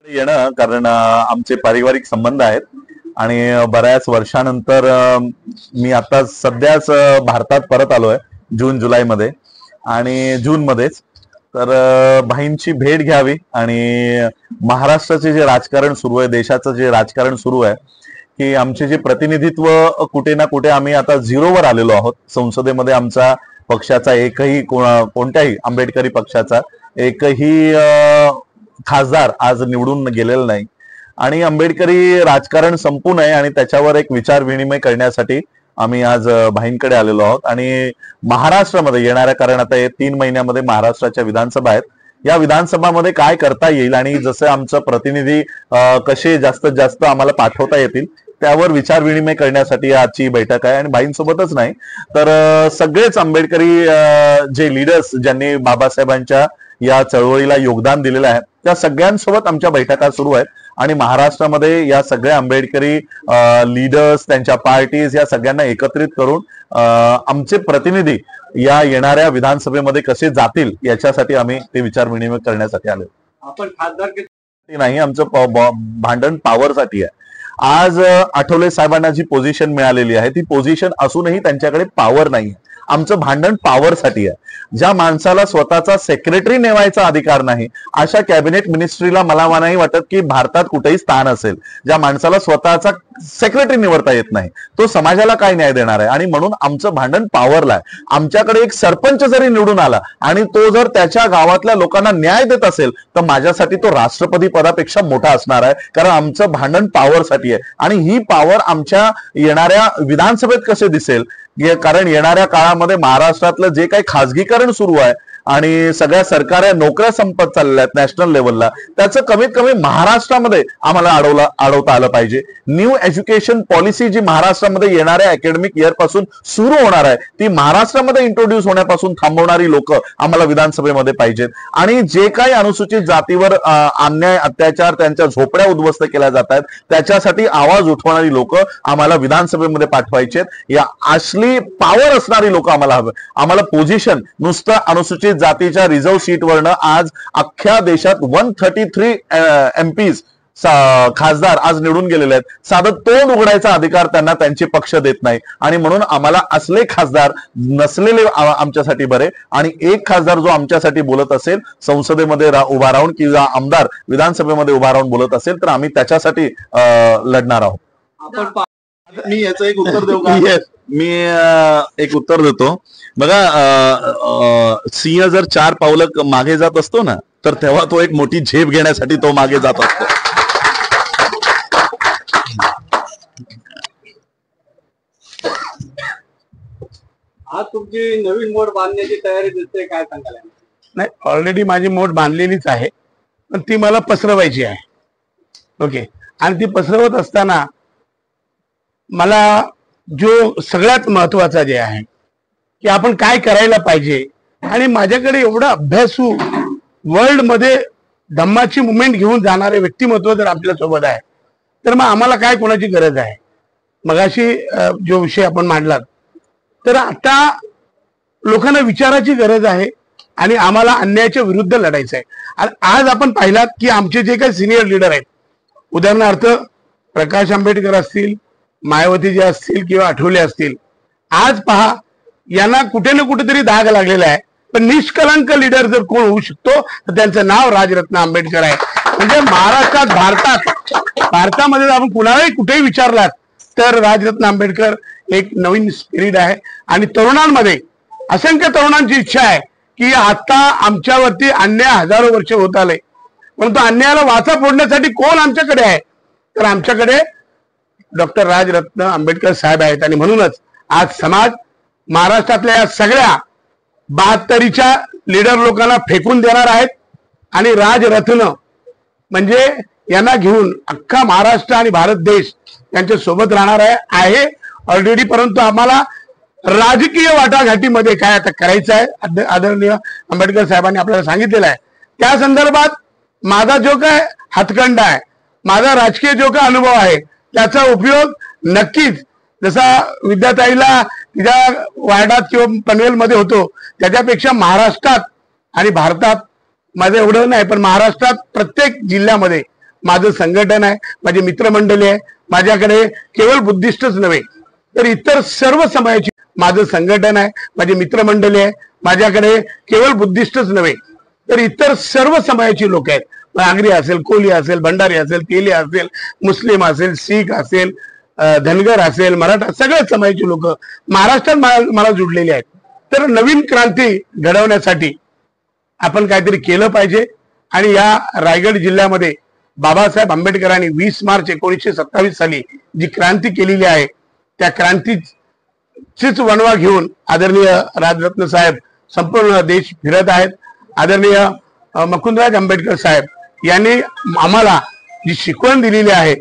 येणं कारण आमचे पारिवारिक संबंध आहेत आणि बऱ्याच वर्षानंतर मी आता सध्याच भारतात परत आलोय जून जुलैमध्ये आणि जून मध्येच, तर भाईंची भेट घ्यावी आणि महाराष्ट्राचे जे राजकारण सुरू आहे, देशाचं जे राजकारण सुरू आहे, की आमचे जे प्रतिनिधित्व कुठे ना कुठे आम्ही आता झिरोवर आलेलो आहोत। संसदेमध्ये आमचा पक्षाचा एकही कोणत्याही आंबेडकरी पक्षाचा एकही खासदार आज निवडून गेलेला नाही आणि आंबेडकरी राजकारण संपू नये आणि त्याच्यावर एक विचार विनिमय करण्यासाठी आम्ही आज भाईंकडे आलेलो आहोत। आणि महाराष्ट्रामध्ये येणाऱ्या, कारण आता 3 महिन्यामध्ये महाराष्ट्राच्या विधानसभा आहेत, या विधानसभामध्ये काय करता येईल आणि जसं आमचं प्रतिनिधी कसे जास्तीत जास्त आम्हाला पाठवता येतील त्यावर विचार विनिमय करण्यासाठी आजची बैठक आहे। आणि भाईंसोबतच नाही तर सगळेच आंबेडकरी जे लीडर्स ज्यांनी बाबासाहेबांच्या या चळवळीला योगदान दिलेलं आहे त्या सगळ्यांसोबत आमच्या बैठका सुरू आहेत आणि महाराष्ट्रामध्ये या सगळ्या आंबेडकरी लीडर्स, त्यांच्या पार्टीज या सगळ्यांना एकत्रित करून आमचे प्रतिनिधी या येणाऱ्या विधानसभेमध्ये कसे जातील याच्यासाठी आम्ही ते विचार विनिमय करण्यासाठी आलो। आपण खासदार नाही, आमचं भांडण पॉवरसाठी आहे। आज आठवले साहेबांना जी पोझिशन मिळालेली आहे ती पोझिशन असूनही त्यांच्याकडे पॉवर नाही। आमचं भांडण पॉवरसाठी आहे। ज्या माणसाला स्वतःचा सेक्रेटरी नेमायचा अधिकार नाही अशा कॅबिनेट मिनिस्ट्रीला मला नाही वाटत की भारतात कुठेही स्थान असेल। ज्या माणसाला स्वतःचा सेक्रेटरी निवडता येत नाही तो समाजाला काय न्याय देणार आहे? आणि म्हणून आमचं भांडण पॉवरला आहे। आमच्याकडे एक सरपंच जरी निवडून आला आणि तो जर त्याच्या गावातल्या लोकांना न्याय देत असेल तर माझ्यासाठी तो राष्ट्रपती पदापेक्षा मोठा असणार आहे, कारण आमचं भांडण पॉवरसाठी आहे। आणि ही पॉवर आमच्या येणाऱ्या विधानसभेत कसे दिसेल, कारण येणाऱ्या काळामध्ये महाराष्ट्रातलं जे काही खाजगीकरण सुरू आहे आणि सगळ्या सरकारी नोकऱ्या संपत चालल्या आहेत नॅशनल लेवलला, त्याचं कमीत कमी महाराष्ट्रामध्ये आम्हाला अडवता आलं पाहिजे। न्यू एज्युकेशन पॉलिसी जी महाराष्ट्रामध्ये येणाऱ्या अकॅडमिक इयर पासून सुरू होणार आहे ती महाराष्ट्रामध्ये इंट्रोड्यूस होण्यापासून थांबवणारी लोक आम्हाला विधानसभेमध्ये पाहिजेत। आणि जे काही अनुसूचित जातीवर अन्याय अत्याचार त्यांच्या झोपड्या उद्ध्वस्त केल्या जात आहेत त्याच्यासाठी आवाज उठवणारी लोक आम्हाला विधानसभेमध्ये पाठवायचेत। या असली पॉवर असणारी लोक आम्हाला हवे। आम्हाला पोझिशन नुसतं अनुसूचित जातीच्या रिझर्व्ह सीटवरनं आज अख्ख्या देशात 133 MPs खासदार आज निवडून गेलेले आहेत, साधं तोंड उघडायचा अधिकार त्यांना त्यांचे पक्ष देत नाही। आणि म्हणून आम्हाला असले खासदार नसलेले आमच्यासाठी बरे। आणि एक खासदार जो आमच्यासाठी बोलत असेल, संसदेमध्ये उभा राहून किंवा आमदार विधानसभेमध्ये उभा राहून बोलत असेल तर आम्ही त्याच्यासाठी लढणार आहोत। मी याचं एक उत्तर देऊ का? मी एक उत्तर देतो बघा। सिंह जर 4 पावलं मागे जात असतो ना तर तेव्हा तो एक मोठी झेप घेण्यासाठी तो मागे जात असतो। आज तुमची नवीन मोड बांधण्याची तयारी दिसते, काय सांगाल? नाही, ऑलरेडी माझी मोड बांधलेलीच आहे, पण ती मला पसरवायची आहे। ओके, आणि ती पसरवत असताना मला जो सगळ्यात महत्वाचा जे आहे की आपण काय करायला पाहिजे, आणि माझ्याकडे एवढा अभ्यासू वर्ल्ड मध्ये धम्माची मुवमेंट घेऊन जाणारे व्यक्तिमत्व जर आपल्या सोबत आहे तर मग आम्हाला काय कोणाची गरज आहे? मगाशी जो विषय आपण मांडलात, तर आता लोकांना विचाराची गरज आहे आणि आम्हाला अन्यायाच्या विरुद्ध लढायचं आहे। आणि आज आपण पाहिलात की आमचे जे काही सिनियर लीडर आहेत, उदाहरणार्थ प्रकाश आंबेडकर असतील, मायावती जे असतील किंवा आठवले असतील, आज पहा यांना कुठे ना कुठेतरी दाग लागलेला आहे, पण निष्कलंक लीडर जर कोण होऊ शकतो तर त्यांचं नाव राजरत्न आंबेडकर आहे। म्हणजे महाराष्ट्रात, भारतात भारतामध्ये आपण कुणालाही कुठेही विचारलात तर राजरत्न आंबेडकर एक नवीन स्पिरिट आहे. आणि तरुणांमध्ये असंख्य तरुणांची इच्छा आहे की आता आमच्यावरती अन्याय हजारो वर्ष होत आले, परंतु अन्यायाला वाचा फोडण्यासाठी कोण आमच्याकडे आहे, तर आमच्याकडे डॉक्टर राजरत्न आंबेडकर साहेब आहेत. आणि म्हणूनच आज समाज महाराष्ट्रातल्या या सगळ्या 72च्या लीडर लोकांना फेकून देणार आहेत आणि राजरत्न म्हणजे यांना घेऊन अख्खा महाराष्ट्र आणि भारत देश यांच्या सोबत राहणार आहे ऑलरेडी. परंतु आम्हाला राजकीय वाटाघाटीमध्ये काय आता करायचं आहे आदरणीय आंबेडकर साहेबांनी आपल्याला सांगितलेलं आहे. त्या संदर्भात माझा जो काय हातखंडा आहे, माझा राजकीय जो काय अनुभव आहे, त्याचा उपयोग नक्कीच जसा विद्याताईला तिच्या वार्डात किंवा पनवेलमध्ये होतो त्याच्यापेक्षा महाराष्ट्रात आणि भारतात माझं एवढं नाही, पण महाराष्ट्रात प्रत्येक जिल्ह्यामध्ये माझं संघटन आहे, माझी मित्रमंडळी आहे. माझ्याकडे केवळ बुद्धिस्टच नव्हे तर इतर सर्व समाजाची माझं संघटन आहे, माझी मित्रमंडळी आहे. माझ्याकडे केवळ बुद्धिस्टच नव्हे तर इतर सर्व समाजाची लोक आहेत. आगरी असेल, कोली असेल, भंडारी असेल, तेली असेल, मुस्लिम असेल, शीख असेल, धनगर असेल, मराठा, सगळ्याच समाजाची लोक महाराष्ट्रात मला जुडलेली आहेत. तर नवीन क्रांती घडवण्यासाठी आपण काहीतरी केलं पाहिजे. आणि या रायगड जिल्ह्यामध्ये बाबासाहेब आंबेडकरांनी 20 मार्च 1927 साली जी क्रांती केलेली आहे त्या क्रांतीचीच वणवा घेऊन आदरणीय राजरत्न साहेब संपूर्ण देश फिरत आहेत. आदरणीय मुकुंदराज आंबेडकर साहेब यांनी आम्हाला जी शिकवण दिलेली आहे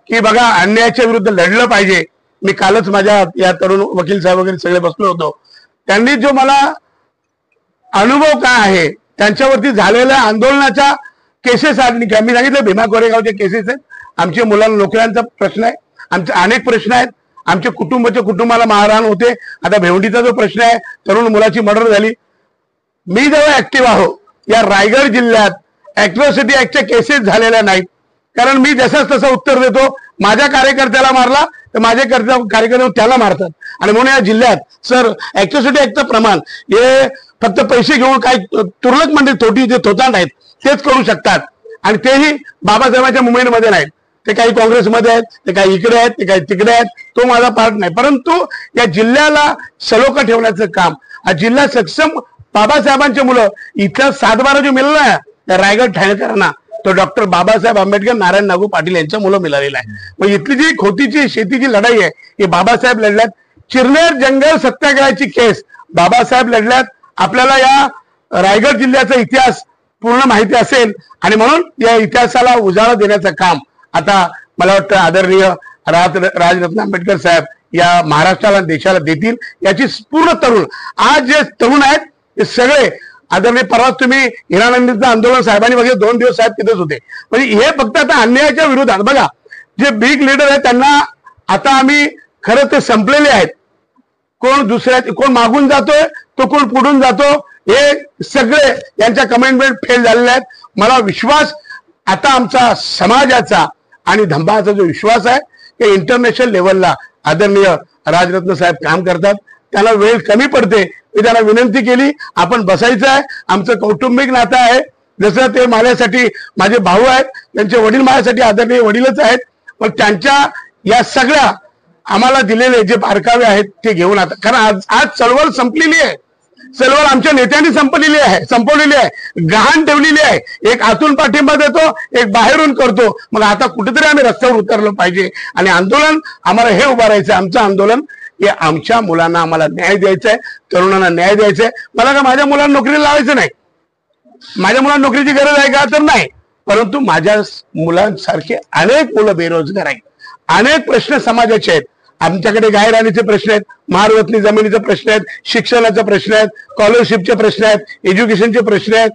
की बघा अन्यायाच्या विरुद्ध लढलं पाहिजे. मी कालच माझ्या या तरुण वकील साहेब वगैरे सगळे बसलो होतो, त्यांनी जो मला अनुभव काय आहे त्यांच्यावरती झालेल्या आंदोलनाच्या केसेस मी सांगितलं भीमा कोरेगावचे केसेस आहेत. आमच्या मुलांना नोकऱ्यांचा प्रश्न आहे, आमचे अनेक प्रश्न आहेत, आमच्या कुटुंबाला मारहाण होते. आता भेवंडीचा जो प्रश्न आहे, तरुण मुलाची मर्डर झाली. मी जेव्हा ऍक्टिव्ह आहो या रायगड जिल्ह्यात ऍट्रॉसिटी ऍक्टच्या केसेस झालेल्या नाहीत, कारण मी जसंच तसं उत्तर देतो. माझ्या कार्यकर्त्याला मारला तर माझे कार्यकर्ते त्याला मारतात. आणि म्हणून या जिल्ह्यात सर ऍट्रॉसिटी ऍक्टचं प्रमाण हे फक्त पैसे घेऊन काही तुरळक म्हणजे थोटी जे थोतांड आहेत तेच करू शकतात. आणि तेही बाबासाहेबांच्या मुंबईमध्ये नाहीत, ते काही काँग्रेसमध्ये आहेत, ते काही इकडे आहेत, ते काही तिकडे आहेत. तो माझा पार्ट नाही. परंतु या जिल्ह्याला सलोखा ठेवण्याचं काम, हा जिल्हा सक्षम बाबासाहेबांचे मुलं इथं 7-12 जो मिळाला त्या रायगड ठाणेकरांना तो डॉक्टर बाबासाहेब आंबेडकर नारायण नागू पाटील यांच्या मुलं मिळालेला आहे. मग इथली जी खोतीची शेतीची लढाई आहे ही बाबासाहेब लढल्यात. चिरनेर जंगल सत्याग्रहाची केस बाबासाहेब लढल्यात. आपल्याला या रायगड जिल्ह्याचा इतिहास पूर्ण माहिती असेल आणि म्हणून या इतिहासाला उजाळा देण्याचं काम आता मला वाटतं आदरणीय राजरत्न आंबेडकर साहेब या महाराष्ट्राला देशाला देतील याची पूर्ण तरुण आज जे तरुण आहेत ते सगळे आदरणीय परवा तुम्ही हिरानंदीचं आंदोलन साहेबांनी वगैरे 2 दिवस साहेब तिथेच होते. म्हणजे हे फक्त आता अन्यायाच्या विरोधात बघा जे बिग लीडर आहेत त्यांना आता आम्ही खरं ते संपलेले आहेत. कोण दुसऱ्या कोण मागून जातोय तो कोण पुढून जातो हे सगळे यांच्या कमेंटमेंट फेल झालेले आहेत. मला विश्वास आता आमचा समाजाचा आणि धंबाचा जो विश्वास आहे ते इंटरनॅशनल लेवलला आदरणीय राजरत्न साहेब काम करतात. त्याला वेळ कमी पडते. मी त्यांना विनंती केली आपण बसायचं आहे. आमचं कौटुंबिक नातं आहे. जसं ते माझ्यासाठी माझे भाऊ आहेत, त्यांचे वडील माझ्यासाठी आदरणीय वडीलच आहेत. पण त्यांच्या या सगळ्या आम्हाला दिलेले जे बारकावे आहेत ते घेऊन आता कारण आज चळवळ संपलेली आहे. चळवळ आमच्या नेत्यांनी संपवलेली आहे, गहाण ठेवलेली आहे. एक आतून पाठिंबा देतो, एक बाहेरून करतो. मग आता कुठेतरी आम्ही रस्त्यावर उतरलो पाहिजे आणि आंदोलन आम्हाला हे उभारायचं आहे. आमचं आंदोलन हे आमच्या मुलांना आम्हाला न्याय द्यायचा आहे, तरुणांना न्याय द्यायचा आहे. मला का माझ्या मुलांना नोकरीला लावायचं नाही, माझ्या मुलांना नोकरीची गरज आहे का तर नाही, परंतु माझ्या मुलांसारखे अनेक मुलं बेरोजगार आहेत. अनेक प्रश्न समाजाचे आहेत. आमच्याकडे गायरानीचे प्रश्न आहेत, महारवतनी जमिनीचे प्रश्न आहेत, शिक्षणाचे प्रश्न आहेत, स्कॉलरशिपचे प्रश्न आहेत, एज्युकेशनचे प्रश्न आहेत,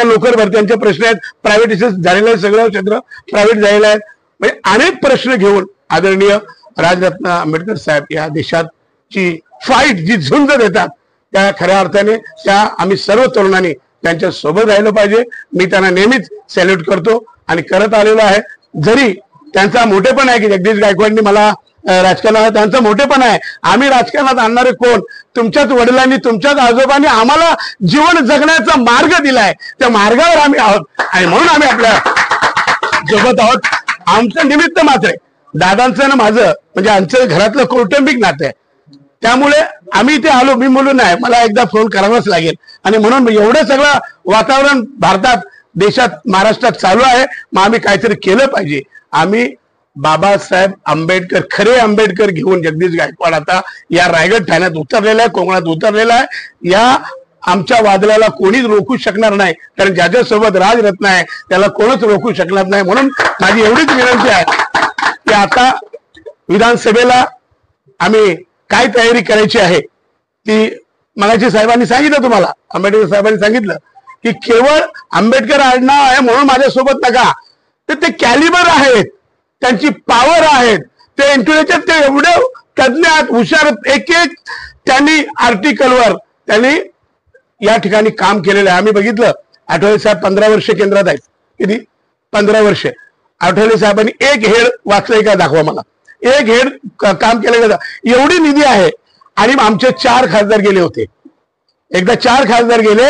नोकर भरत्यांचे प्रश्न आहेत, प्रायव्हेटायझेशन झालेलं आहे, सगळं क्षेत्र प्रायव्हेट झालेलं आहे. म्हणजे अनेक प्रश्न घेऊन आदरणीय राजरत्न आंबेडकर साहेब या देशाची फाईट जी झुंज देतात त्या खऱ्या अर्थाने त्या आम्ही सर्व तरुणांनी त्यांच्या सोबत राहिलं पाहिजे. मी त्यांना नेहमीच सॅल्यूट करतो आणि करत आलेलो आहे. जरी त्यांचा मोठेपण आहे की जगदीश गायकवाडनी मला राजकारणात त्यांचं मोठेपण आहे. आम्ही राजकारणात आणणारे कोण? तुमच्याच वडिलांनी तुमच्याच आजोबांनी आम्हाला जीवन जगण्याचा मार्ग दिलाय, त्या मार्गावर आम्ही आहोत आणि म्हणून आम्ही आपल्या सोबत आहोत. आमचं निमित्त मात्र आहे. दादांचं ना माझं म्हणजे आमचं घरातलं कौटुंबिक नातं आहे. त्यामुळे आम्ही इथे आलो, मी बोलू नाही, मला एकदा फोन करावाच लागेल. आणि म्हणून एवढं सगळं वातावरण भारतात, देशात, महाराष्ट्रात चालू आहे, मग आम्ही काहीतरी केलं पाहिजे. आम्ही बाबासाहेब आंबेडकर, खरे आंबेडकर घेऊन जगदीश गायकवाड आता या रायगड ठाण्यात उतरलेला आहे, कोकणात उतरलेला आहे. या आमच्या वादळाला कोणीच रोखू शकणार नाही, कारण ज्याच्यासोबत राजरत्न आहे त्याला कोणच रोखू शकणार नाही. म्हणून माझी एवढीच विनंती आहे की आता विधानसभेला आम्ही काय तयारी करायची आहे ती मगाशी साहेबांनी सांगितलं, तुम्हाला आंबेडकर साहेबांनी सांगितलं की केवळ आंबेडकर आडनाव आहे म्हणून माझ्यासोबत नका. तर ते कॅलिबर आहेत, त्यांची पॉवर आहेत, ते इंटेलिजन्स, ते एवढे तज्ञ आहेत, हुशार, एक एक त्यांनी आर्टिकलवर त्यांनी या ठिकाणी काम केलेलं आहे. आम्ही बघितलं आठवले साहेब 15 वर्ष केंद्रात आहेत. किती? 15 वर्ष. आठवले साहेबांनी एक हेड वाचलंय का दाखवा मला, एक हेड काम केलं का? एवढी निधी आहे. आणि आमचे 4 खासदार गेले होते, एकदा 4 खासदार गेले,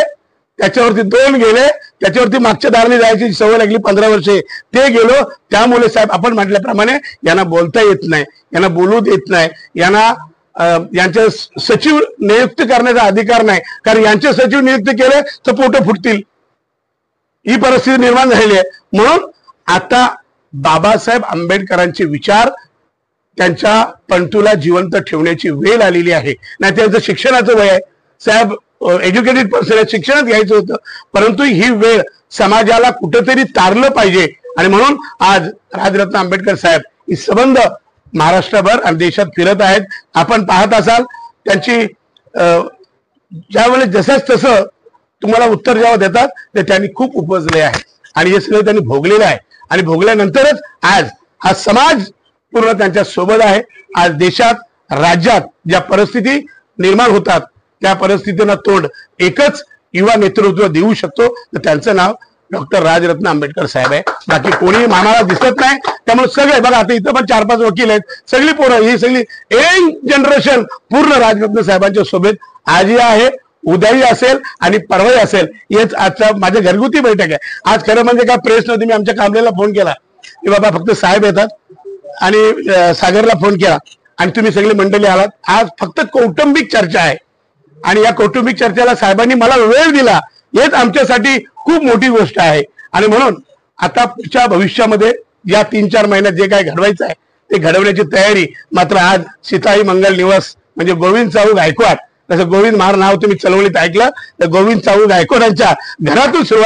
त्याच्यावरती 2 गेले, त्याच्यावरती मागच्या दाराने जायची सवय लागली 15 वर्षे, ते गेलो. त्यामुळे साहेब आपण म्हटल्याप्रमाणे यांना बोलता येत नाही, यांना बोलू देत नाही, यांना यांचे सचिव नियुक्त करण्याचा अधिकार नाही, कारण यांचे सचिव नियुक्त केले तर पोटं फुटतील, ही परिस्थिती निर्माण झालेली आहे. म्हणून आता बाबासाहेब आंबेडकरांचे विचार, त्यांच्या पंतूला जिवंत ठेवण्याची वेळ आलेली आहे. नाही त्यांचं शिक्षणाचं वय आहे, साहेब एज्युकेटेड पर्सन आहे, शिक्षणच घ्यायचं होतं, परंतु ही वेळ समाजाला कुठेतरी तारलं पाहिजे. आणि म्हणून आज राजरत्न आंबेडकर साहेब ही संबंध महाराष्ट्रभर आणि देशात फिरत आहेत. आपण पाहत असाल त्यांची ज्यावेळेस जसंच तसं तुम्हाला उत्तर जेव्हा देतात ते त्यांनी खूप उपजले आहे आणि हे सगळं त्यांनी भोगलेलं आहे. आणि भोगल्यानंतरच आज हा समाज पूर्ण त्यांच्या सोबत आहे. आज देशात, राज्यात ज्या परिस्थिती निर्माण होतात त्या परिस्थितींना तोंड एकच युवा नेतृत्व देऊ शकतो, तर त्यांचं नाव डॉक्टर राजरत्न आंबेडकर साहेब आहे. बाकी कोणी आम्हाला दिसत नाही. त्यामुळे सगळे बघा, आता इथं पण 4-5 वकील आहेत, सगळी पोरं, ही सगळी यंग जनरेशन पूर्ण राजरत्न साहेबांच्या सोबत आजही आहे, उद्याही असेल आणि परवाही असेल. हेच आजचा माझ्या घरगुती बैठक आहे. आज खरं म्हणजे काय प्रेस नव्हती, मी आमच्या कामलेला फोन केला की बाबा फक्त साहेब येतात, आणि सागरला फोन केला आणि तुम्ही सगळी मंडळी आलात. आज फक्त कौटुंबिक चर्चा आहे आणि या कौटुंबिक चर्चेला साहेबांनी मला वेळ दिला, हेच आमच्यासाठी खूप मोठी गोष्ट आहे. आणि म्हणून आता पुढच्या भविष्यामध्ये या 3-4 महिन्यात जे काय घडवायचं आहे ते घडवण्याची तयारी मात्र आज सीताई मंगल निवास म्हणजे गोविंद चाऊ गायकवाड, जसं गोविंद महार नाव तुम्ही चळवळीत ऐकलं, तर गोविंद चाऊ गायकवाडांच्या घरातून सुरुवात